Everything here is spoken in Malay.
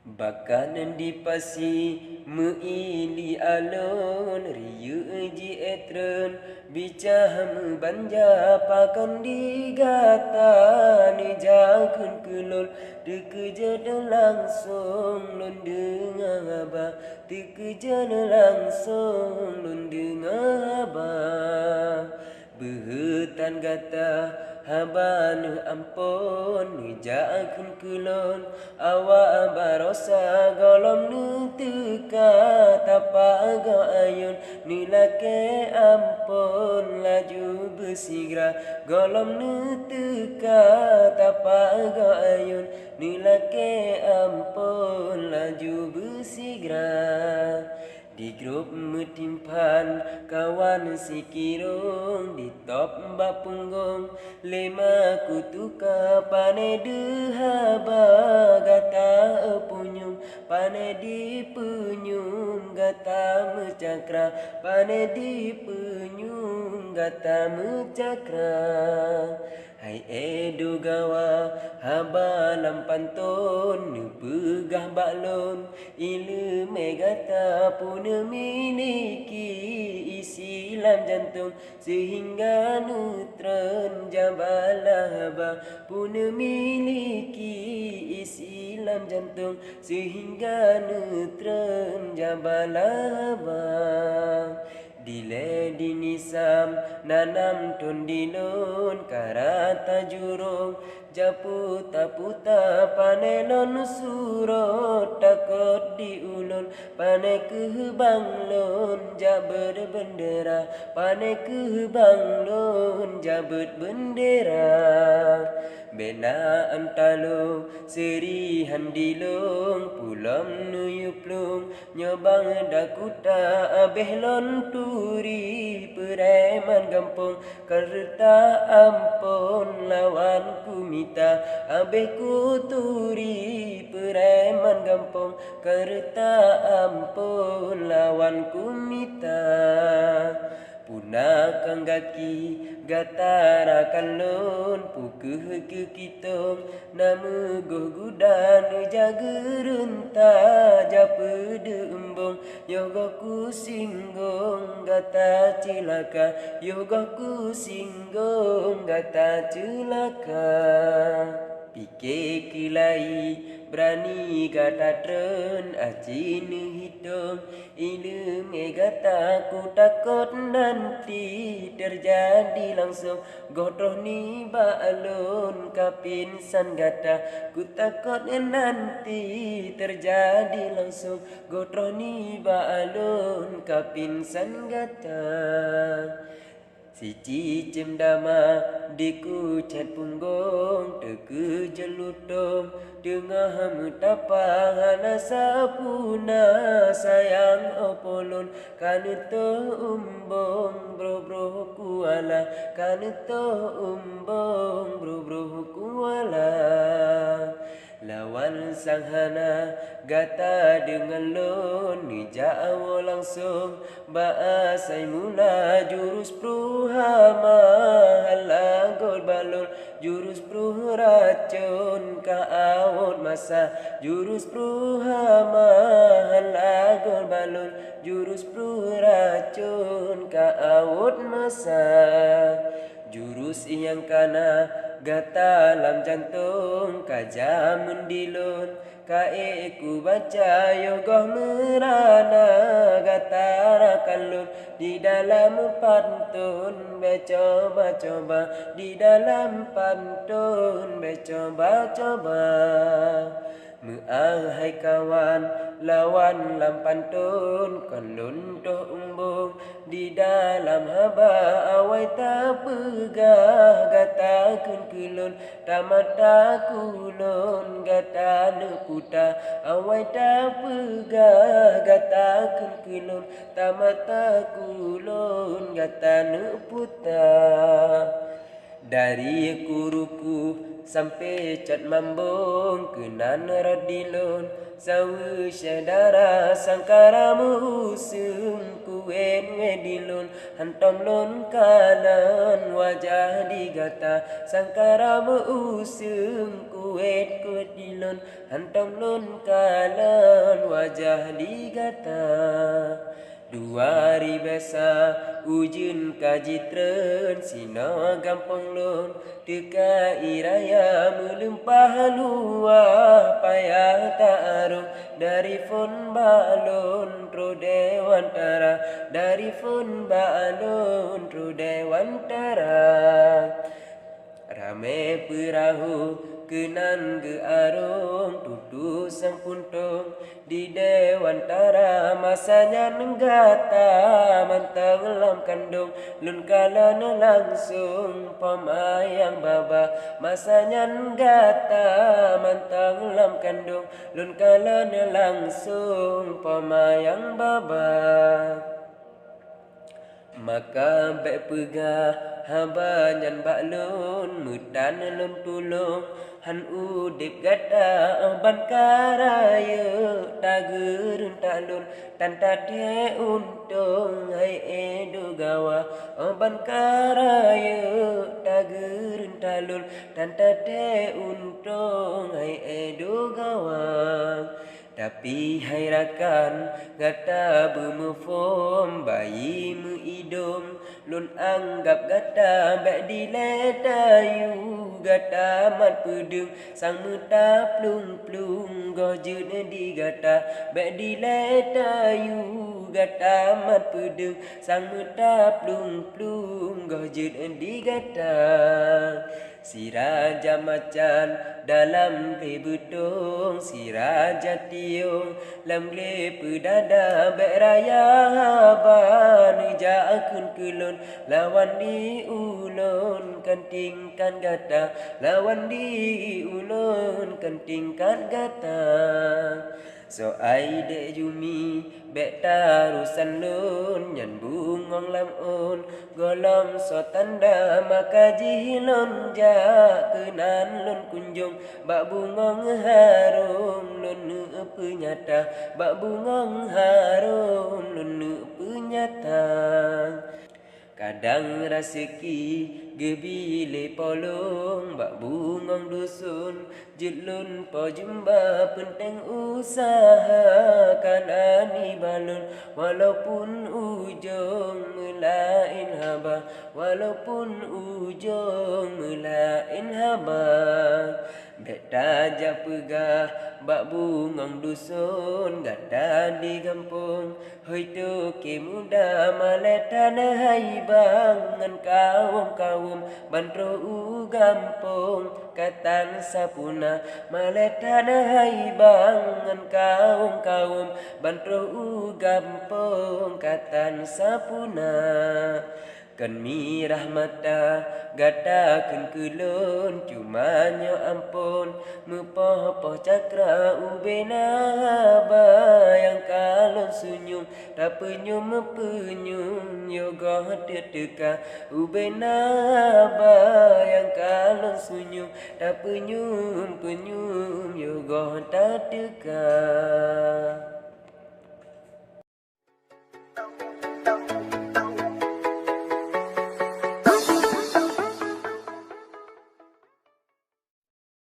Bahkan di pasi meili alon riu ji etren bicah banja pakan digata ni jakun kulon dekejan langsung lon dengar ba dekejan langsung lon dengar ba behutan gata haban ampun jakun kulon awak barosa golom nu teka tapa ayun nilake ampun laju bersigra golom nu teka tapa ayun nilake ampun laju bersigra di grup metimpan kawan si kirung di top bapunggung lima kutuka pane dehaba gata punyung pane di punyung gata mecakra pane di punyung gata mecakra hai edu gawa haba lampantun nu pegah baklon ilu megata pun memiliki isi lam jantung sehingga nutron jabalaba pun memiliki isi lam jantung sehingga nutron jabalaba dile dinisam nanam tundilun karata jurung japuta puta panelon surot takut diulun pane ke banglon jabet bendera pane ke banglon jabet bendera bena antalo seri handilung pulam nuyuplung nyobang dakuta abehlon turi pereman gampung kerta ampun lawan kumita abehku turi pereman gampung kerta ampun lawan kumita punakang gaki gatara kalon pukuh ke kitong namu goh gudan jagerunta japede embong yogoku singgung gata cilaka yogoku singgung gata cilaka pike kilai berani gata tren acin hitung ilu megata ku takut nanti terjadi langsung godoh ni balon kapinsan gata ku takut nanti terjadi langsung godoh ni balon kapinsan gata si cemdama diku cat punggung teke jelutong tengah metapa hana sapuna sayang opolon kanuto umbong bro bro kuala kanuto umbong bro bro kuala lawan sang hana gata dengan lon ni jawa langsung baasai mula jurus pruhama halagol balon jurus pruh racun ka awot masa jurus pruhama halagol balon jurus pruh racun ka awot masa jurus yang kana gata lam jantung kaja mendilun kaeku baca yogoh merana gata rakalun di dalam pantun becoba-coba di dalam pantun becoba-coba Meahai kawan lawan lam pantun kolun doh umbung di dalam haba awai tak pegah gata kun kulun tamata kulun gata neputa awai tak pegah gata kun kulun tamata kulun gata neputa dari kuruku sampai cat mambung kenan radilun sawu syedara sangkara musung kuen ngedilun hantam lun kanan wajah digata sangkara musung kuet kuedilun hantam lun kanan wajah digata dua ribasa ujun kajitren sina gampang lun teka iraya melimpah luah payah ta'aruf dari fun balon tru dewantara dari fun balon tru dewantara rame perahu kenan ge arung tutu sang puntung di dewantara masanya nenggata mantang lam kandung lun kala langsung pamayang baba masanya nenggata mantang lam kandung lun kala langsung pamayang baba maka bek pegah haba nyan baklun mudan lun tulung han udip gata ban karaya tagerun talun tanta de untung hai edu gawa ban karaya tagerun talun tanta de untung hai edu gawa tapi hai rakan gata bumufom bayi mu idom lun anggap gata bek diletayu gata mat pudung sang muta plung plung gojun di gata bek diletayu gata mat pudung sang muta plung plung gojun di gata si raja macan dalam lebutung si raja tiung lam lepu dada bek raya ban jakun kulun lawan di ulun kentingkan gata lawan di ulun kentingkan gata so ai de jumi bek tarusan lun nyan bungong lam un golom so tanda maka jihilun ja kenan lun kunjung bak bungong harum lun penyata bak bungong harum lun penyata kadang rasiki gebile polong bak bungong dusun jelun po jumba penting usaha kan ani balun walaupun ujung melain haba walaupun ujung melain haba bek taja pegah bak bungong dusun gada di kampung hoi tu ke muda maletan hai bangan kaum bantro u gampung katan sapuna maletan hai bangan kaum bantro u gampung katan sapuna kan mirah mata gatakan kulun cumanya ampun mepoh-poh cakra ubena bayang kalon sunyum tak penyum penyum yoga teka ubena bayang kalon sunyum tak penyum yoga tak teka